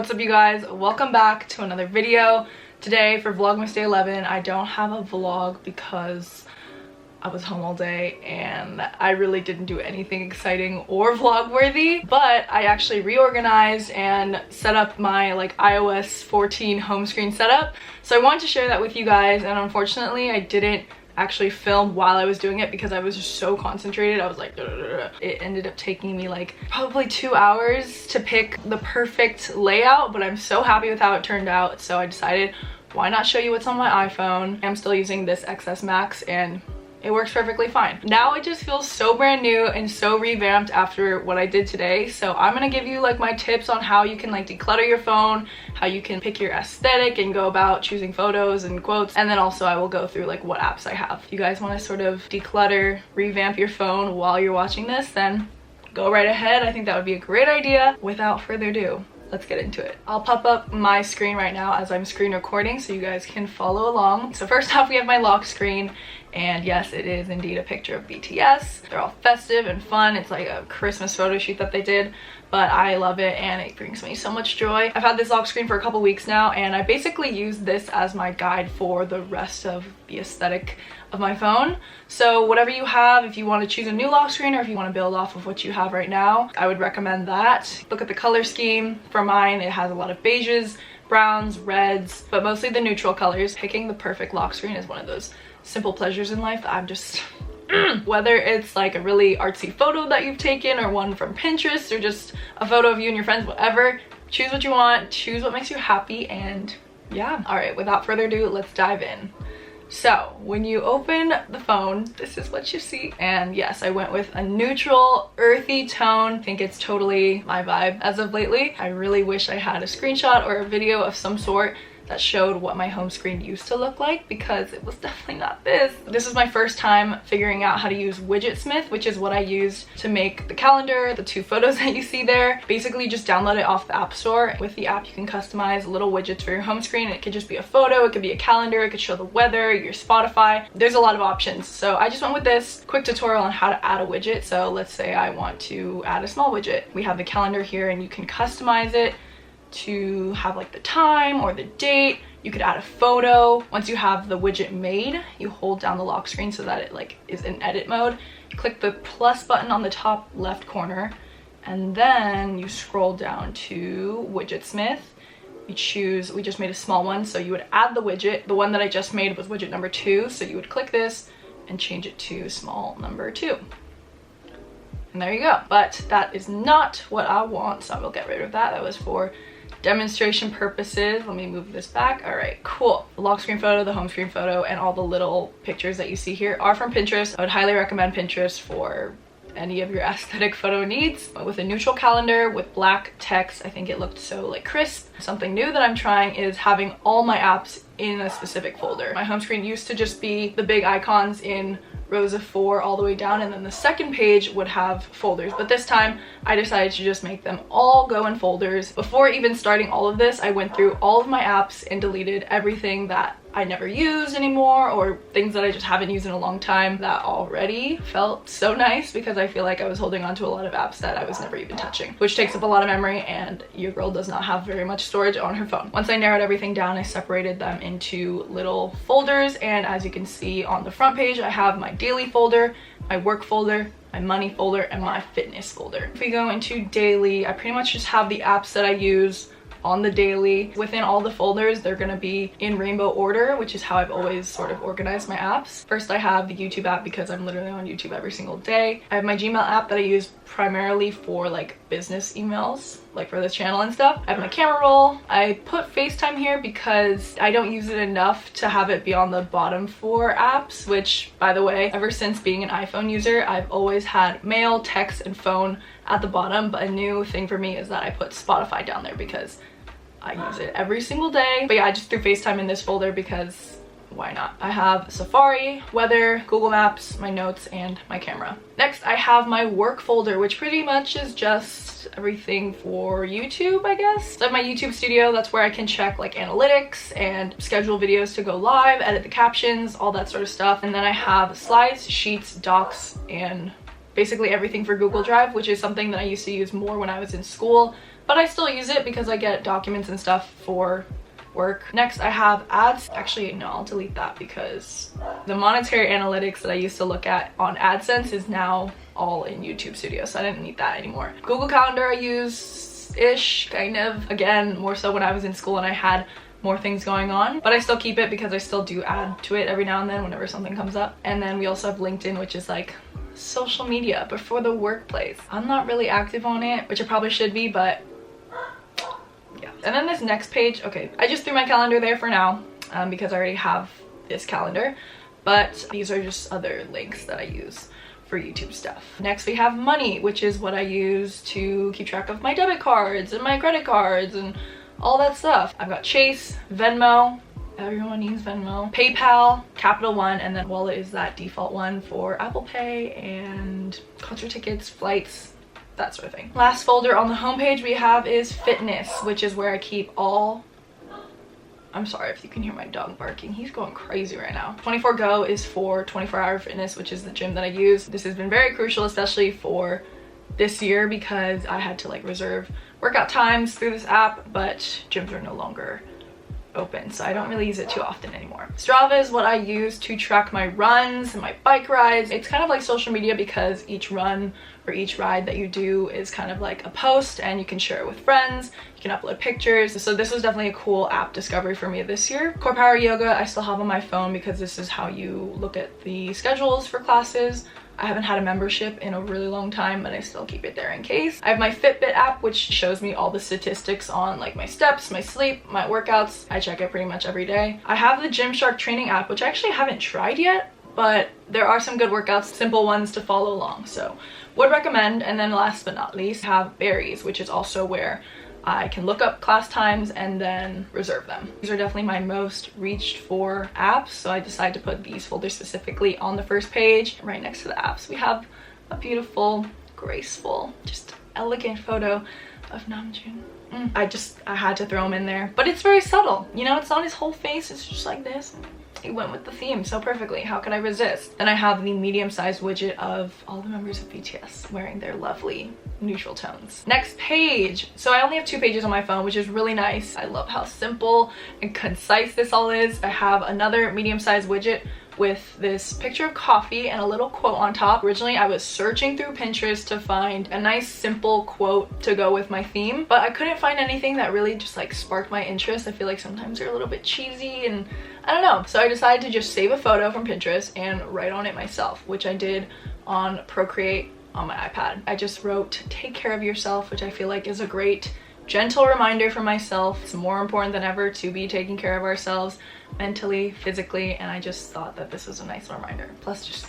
What's up, you guys? Welcome back to another video. Today for Vlogmas Day 11, I don't have a vlog because I was home all day and I really didn't do anything exciting or vlog worthy, but I actually reorganized and set up my iOS 14 home screen setup. So I wanted to share that with you guys, and unfortunately I didn't actually film while I was doing it because I was just so concentrated. I was like, it ended up taking me probably 2 hours to pick the perfect layout, but I'm so happy with how it turned out. So I decided, why not show you what's on my iPhone? I'm still using this XS Max and it works perfectly fine. Now it just feels so brand new and so revamped after what I did today. So I'm gonna give you my tips on how you can declutter your phone, how you can pick your aesthetic and go about choosing photos and quotes, and then also I will go through what apps I have. If you guys want to sort of declutter, revamp your phone while you're watching this, then go right ahead. I think that would be a great idea. Without further ado, let's get into it. I'll pop up my screen right now as I'm screen recording so you guys can follow along. So first off, we have my lock screen, and yes, it is indeed a picture of BTS. They're all festive and fun. It's like a Christmas photo shoot that they did, but I love it and it brings me so much joy. I've had this lock screen for a couple weeks now, and I basically use this as my guide for the rest of the aesthetic of my phone. So whatever you have, if you want to choose a new lock screen or if you want to build off of what you have right now, I would recommend that. Look at the color scheme. For mine, it has a lot of beiges, browns, reds, but mostly the neutral colors. Picking the perfect lock screen is one of those simple pleasures in life that I'm just whether it's a really artsy photo that you've taken or one from Pinterest or just a photo of you and your friends, whatever, choose what you want, choose what makes you happy, and yeah. All right, without further ado, let's dive in. So when you open the phone, this is what you see. And yes, I went with a neutral, earthy tone. I think it's totally my vibe as of lately. I really wish I had a screenshot or a video of some sort that showed what my home screen used to look like, because it was definitely not this. This is my first time figuring out how to use Widgetsmith, which is what I used to make the calendar, the 2 photos that you see there. Basically just download it off the App Store. With the app, you can customize little widgets for your home screen. It could just be a photo, it could be a calendar, it could show the weather, your Spotify. There's a lot of options. So I just went with this quick tutorial on how to add a widget. So let's say I want to add a small widget. We have the calendar here and you can customize it to have the time or the date. You could add a photo. Once you have the widget made, you hold down the lock screen so that it is in edit mode. You click the plus button on the top left corner, and then you scroll down to Widgetsmith. You choose, we just made a small one, so you would add the widget. The one that I just made was widget number 2, so you would click this and change it to small number 2. And there you go. But that is not what I want, so I will get rid of that. That was for demonstration purposes. Let me move this back. All right, cool. The lock screen photo, the home screen photo, and all the little pictures that you see here are from Pinterest. I would highly recommend Pinterest for any of your aesthetic photo needs. With a neutral calendar with black text, I think it looked so crisp. Something new that I'm trying is having all my apps in a specific folder. My home screen used to just be the big icons in rows of 4 all the way down, and then the second page would have folders, but this time I decided to just make them all go in folders. Before even starting all of this, I went through all of my apps and deleted everything that I never used anymore, or things that I just haven't used in a long time. That already felt so nice because I feel like I was holding on to a lot of apps that I was never even touching, which takes up a lot of memory, and your girl does not have very much storage on her phone. Once I narrowed everything down, I separated them into little folders, and as you can see on the front page, I have my daily folder, my work folder, my money folder, and my fitness folder. If we go into daily, I pretty much just have the apps that I use on the daily. Within all the folders, they're gonna be in rainbow order, which is how I've always sort of organized my apps. First, I have the YouTube app because I'm literally on YouTube every single day. I have my Gmail app that I use primarily for business emails, for this channel and stuff. I have my camera roll. I put FaceTime here because I don't use it enough to have it be on the bottom 4 apps, which, by the way, ever since being an iPhone user, I've always had mail, text, and phone at the bottom, but a new thing for me is that I put Spotify down there because I use it every single day. But yeah, I just threw FaceTime in this folder because why not? I have Safari, weather, Google Maps, my notes, and my camera. Next, I have my work folder, which pretty much is just everything for YouTube, I guess. So I have my YouTube studio. That's where I can check analytics and schedule videos to go live, edit the captions, all that sort of stuff. And then I have slides, sheets, docs, and basically everything for Google Drive, which is something that I used to use more when I was in school. but I still use it because I get documents and stuff for work. Next, I have ads. Actually, no, I'll delete that because the monetary analytics that I used to look at on AdSense is now all in YouTube Studio, so I didn't need that anymore. Google Calendar I use-ish, kind of. Again, more so when I was in school and I had more things going on, but I still keep it because I still do add to it every now and then whenever something comes up. And then we also have LinkedIn, which is like social media, but for the workplace. I'm not really active on it, which I probably should be, but yeah. And then this next page, okay, I just threw my calendar there for now because I already have this calendar, but these are just other links that I use for YouTube stuff. Next we have money, which is what I use to keep track of my debit cards and my credit cards and all that stuff. I've got Chase, Venmo, everyone needs Venmo, PayPal, Capital One, and then Wallet is that default one for Apple Pay and concert tickets, flights, that sort of thing. Last folder on the homepage we have is fitness, which is where I keep all, I'm sorry if you can hear my dog barking, he's going crazy right now. 24Go is for 24-hour fitness, which is the gym that I use. This has been very crucial, especially for this year, because I had to like reserve workout times through this app, but gyms are no longer open, so I don't really use it too often anymore. Strava is what I use to track my runs and my bike rides. It's kind of like social media because each run or each ride that you do is kind of like a post and you can share it with friends, you can upload pictures. So this was definitely a cool app discovery for me this year. Core Power Yoga I still have on my phone because this is how you look at the schedules for classes. I haven't had a membership in a really long time, but I still keep it there in case. I have my Fitbit app, which shows me all the statistics on like my steps, my sleep, my workouts. I check it pretty much every day. I have the Gymshark training app, which I actually haven't tried yet, but there are some good workouts, simple ones to follow along, so would recommend. And then last but not least, I have Berries, which is also where I can look up class times and then reserve them. These are definitely my most reached for apps, so I decided to put these folders specifically on the first page. Right next to the apps, we have a beautiful, graceful, just elegant photo of Namjoon. I had to throw him in there, but it's very subtle. You know, it's not his whole face, it's just like this. It went with the theme so perfectly. How could I resist? Then I have the medium-sized widget of all the members of BTS wearing their lovely neutral tones. Next page. So I only have 2 pages on my phone, which is really nice. I love how simple and concise this all is. I have another medium-sized widget with this picture of coffee and a little quote on top. Originally, I was searching through Pinterest to find a nice simple quote to go with my theme, but I couldn't find anything that really just like sparked my interest. I feel like sometimes they're a little bit cheesy and I don't know. So I decided to just save a photo from Pinterest and write on it myself, which I did on Procreate on my iPad. I just wrote, "Take care of yourself," which I feel like is a great gentle reminder for myself. It's more important than ever to be taking care of ourselves mentally, physically, and I just thought that this was a nice reminder. Plus just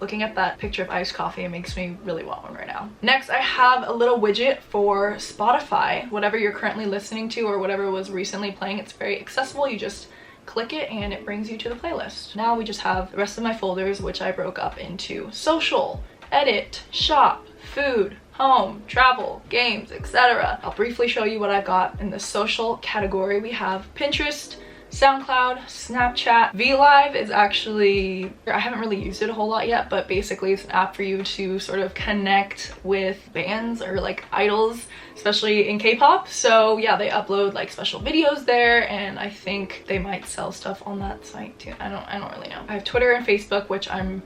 looking at that picture of iced coffee, it makes me really want one right now. Next, I have a little widget for Spotify. Whatever you're currently listening to or whatever was recently playing, it's very accessible. You just click it and it brings you to the playlist. Now we just have the rest of my folders, which I broke up into social, edit, shop, food, home, travel, games, etc. I'll briefly show you what I've got in the social category. We have Pinterest, SoundCloud, Snapchat. VLive is actually, I haven't really used it a whole lot yet, but basically it's an app for you to sort of connect with bands or like idols, especially in K-pop. So yeah, they upload like special videos there, and I think they might sell stuff on that site too. I don't really know. I have Twitter and Facebook, which I'm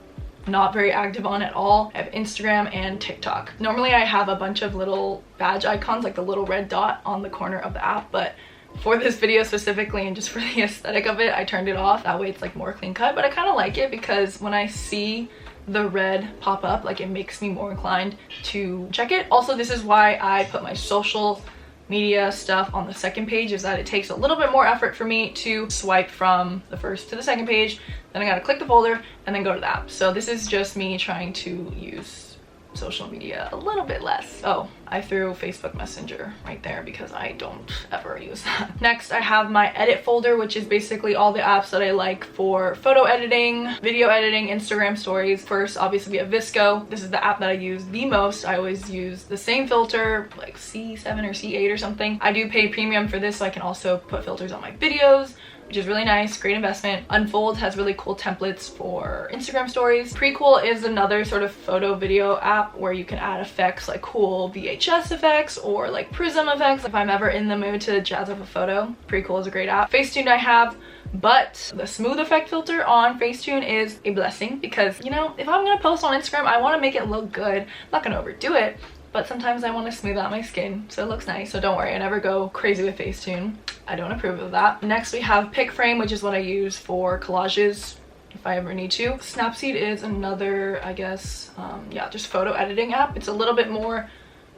not very active on at all. I have Instagram and TikTok. Normally I have a bunch of little badge icons, like the little red dot on the corner of the app, but for this video specifically and just for the aesthetic of it, I turned it off. That way it's like more clean cut, but I kind of like it because when I see the red pop up, like it makes me more inclined to check it. Also, this is why I put my social media stuff on the second page, is that it takes a little bit more effort for me to swipe from the first to the second page. Then I gotta click the folder and then go to the app. So this is just me trying to use social media a little bit less. Oh, I threw Facebook Messenger right there because I don't ever use that. Next, I have my edit folder, which is basically all the apps that I like for photo editing, video editing, Instagram stories. First, obviously we have Visco. This is the app that I use the most. I always use the same filter, like C7 or C8 or something. I do pay premium for this, so I can also put filters on my videos, which is really nice, great investment. Unfold has really cool templates for Instagram stories. Precool is another sort of photo video app where you can add effects like cool VHS effects or like prism effects. If I'm ever in the mood to jazz up a photo, Precool is a great app. Facetune I have, but the smooth effect filter on Facetune is a blessing because, you know, if I'm gonna post on Instagram, I want to make it look good. I'm not gonna overdo it, but sometimes I want to smooth out my skin so it looks nice. So don't worry, I never go crazy with Facetune. I don't approve of that. Next we have PicFrame, which is what I use for collages if I ever need to. Snapseed is another, I guess, yeah, just photo editing app. It's a little bit more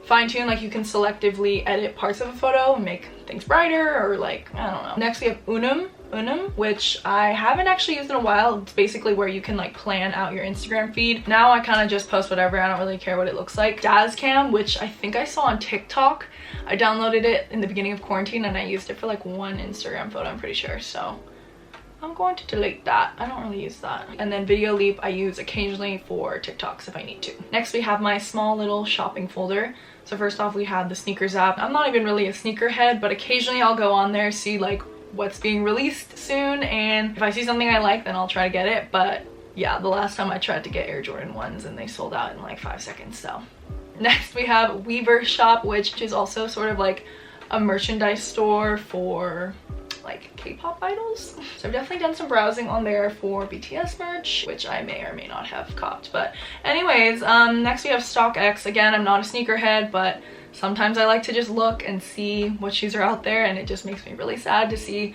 fine-tuned, like you can selectively edit parts of a photo and make things brighter or like, I don't know. Next we have Unum, which I haven't actually used in a while. It's basically where you can like plan out your Instagram feed. Now I kind of just post whatever. I don't really care what it looks like. Dazcam, which I think I saw on TikTok. I downloaded it in the beginning of quarantine and I used it for like one Instagram photo, I'm pretty sure. So I'm going to delete that. I don't really use that. And then Video Leap I use occasionally for TikToks if I need to. Next we have my small little shopping folder. So first off we have the sneakers app. I'm not even really a sneakerhead, but occasionally I'll go on there, see like what's being released soon, and if I see something I like then I'll try to get it. But yeah, the last time I tried to get Air Jordan 1s and they sold out in like 5 seconds. So next we have Weaver Shop, which is also sort of like a merchandise store for like K-pop idols. So I've definitely done some browsing on there for BTS merch, which I may or may not have copped. But anyways, next we have StockX. Again, I'm not a sneakerhead, but sometimes I like to just look and see what shoes are out there, and it just makes me really sad to see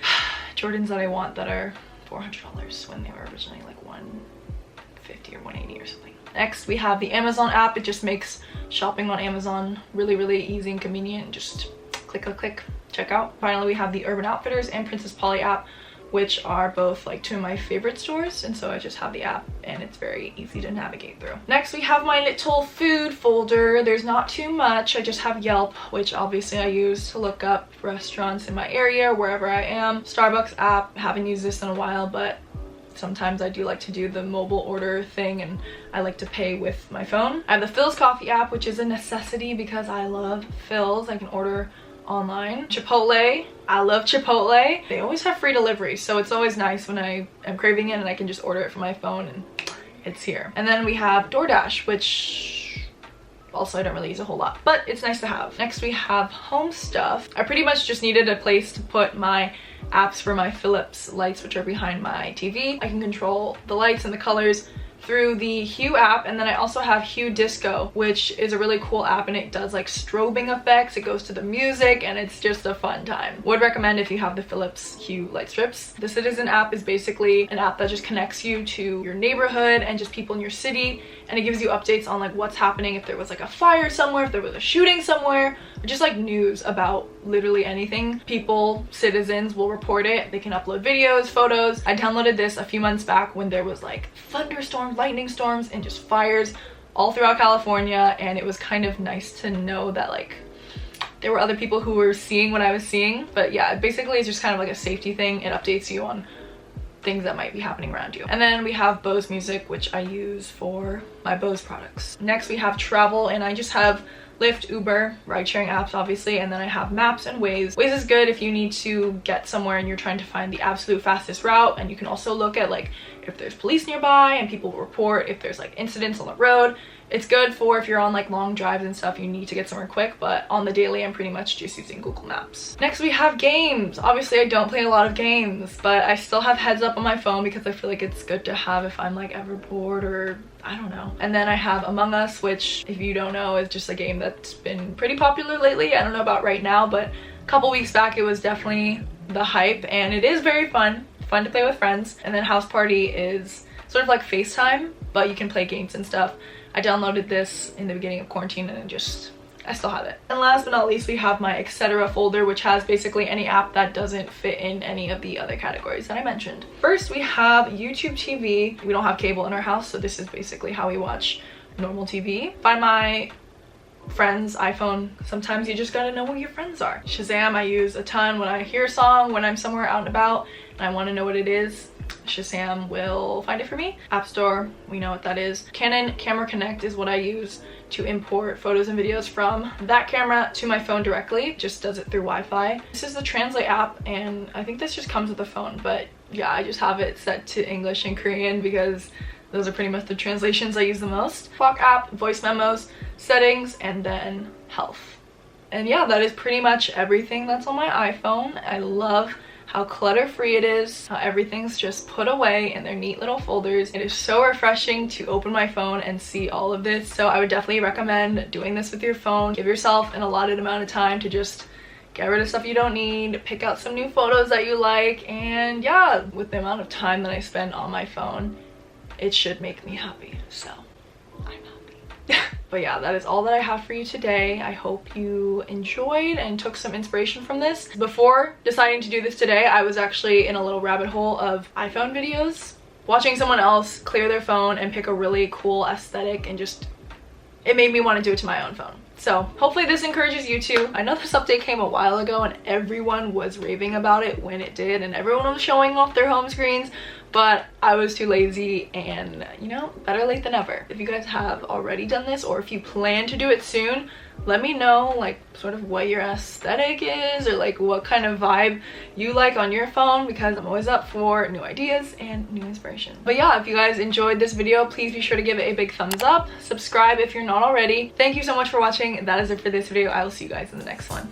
Jordans that I want that are $400 when they were originally like $150 or $180 or something. Next we have the Amazon app. It just makes shopping on Amazon really easy and convenient. Just click, check out. Finally we have the Urban Outfitters and Princess Polly app, which are both like two of my favorite stores, and so I just have the app and it's very easy to navigate through. Next we have my little food folder. There's not too much. I just have Yelp, which obviously I use to look up restaurants in my area wherever I am. Starbucks app, haven't used this in a while, but sometimes I do like to do the mobile order thing and I like to pay with my phone. I have the Philz Coffee app, which is a necessity because I love Philz. I can order online. Chipotle, I love Chipotle. They always have free delivery, so it's always nice when I am craving it and I can just order it from my phone and it's here. And then we have DoorDash, which also I don't really use a whole lot, but it's nice to have. Next we have Home Stuff. I pretty much just needed a place to put my apps for my Philips lights, which are behind my TV. I can control the lights and the colors through the Hue app, and then I also have Hue Disco, which is a really cool app and it does like strobing effects. It goes to the music and it's just a fun time. Would recommend if you have the Philips Hue light strips. The Citizen app is basically an app that just connects you to your neighborhood and just people in your city, and it gives you updates on like what's happening, if there was like a fire somewhere, if there was a shooting somewhere, or just like news about literally anything. People, citizens will report it. They can upload videos, photos. I downloaded this a few months back when there was like thunderstorms, lightning storms, and just fires all throughout California, and it was kind of nice to know that like there were other people who were seeing what I was seeing. But yeah, basically it's just kind of like a safety thing. It updates you on things that might be happening around you. And then we have Bose Music, which I use for my Bose products. Next we have travel, and I just have Lyft, Uber, ride-sharing apps obviously, and then I have Maps and Waze. Waze is good if you need to get somewhere and you're trying to find the absolute fastest route, and you can also look at like if there's police nearby and people will report if there's like incidents on the road. It's good for if you're on like long drives and stuff, you need to get somewhere quick, but on the daily I'm pretty much just using Google Maps. Next we have games. Obviously I don't play a lot of games, but I still have Heads Up on my phone because I feel like it's good to have if I'm like ever bored or I don't know. And then I have Among Us, which if you don't know is just a game that's been pretty popular lately. I don't know about right now, but a couple weeks back it was definitely the hype, and it is very fun to play with friends. And then House Party is sort of like FaceTime, but you can play games and stuff. I downloaded this in the beginning of quarantine and I still have it. And last but not least, we have my etc folder, which has basically any app that doesn't fit in any of the other categories that I mentioned. First, we have YouTube TV. We don't have cable in our house, so this is basically how we watch normal TV. Find My Friends iPhone. Sometimes you just gotta know who your friends are. Shazam I use a ton when I hear a song, when I'm somewhere out and about and I want to know what it is. Shazam will find it for me. App Store, we know what that is. Canon Camera Connect is what I use to import photos and videos from that camera to my phone directly. It just does it through Wi-Fi. This is the Translate app, and I think this just comes with the phone, but yeah, I just have it set to English and Korean because those are pretty much the translations I use the most. Clock app, voice memos, settings, and then health. And yeah, that is pretty much everything that's on my iPhone. I love how clutter-free it is, how everything's just put away in their neat little folders. It is so refreshing to open my phone and see all of this. So I would definitely recommend doing this with your phone. Give yourself an allotted amount of time to just get rid of stuff you don't need, pick out some new photos that you like, and yeah, with the amount of time that I spend on my phone, it should make me happy. So I'm happy. But yeah, that is all that I have for you today. I hope you enjoyed and took some inspiration from this. Before deciding to do this today, I was actually in a little rabbit hole of iPhone videos, watching someone else clear their phone and pick a really cool aesthetic, and just it made me want to do it to my own phone. So hopefully this encourages you too. I know this update came a while ago and everyone was raving about it when it did, and everyone was showing off their home screens, but I was too lazy, and you know, better late than never. If you guys have already done this, or if you plan to do it soon, let me know like sort of what your aesthetic is, or like what kind of vibe you like on your phone, because I'm always up for new ideas and new inspiration. But yeah, if you guys enjoyed this video, please be sure to give it a big thumbs up. Subscribe if you're not already. Thank you so much for watching. That is it for this video. I will see you guys in the next one.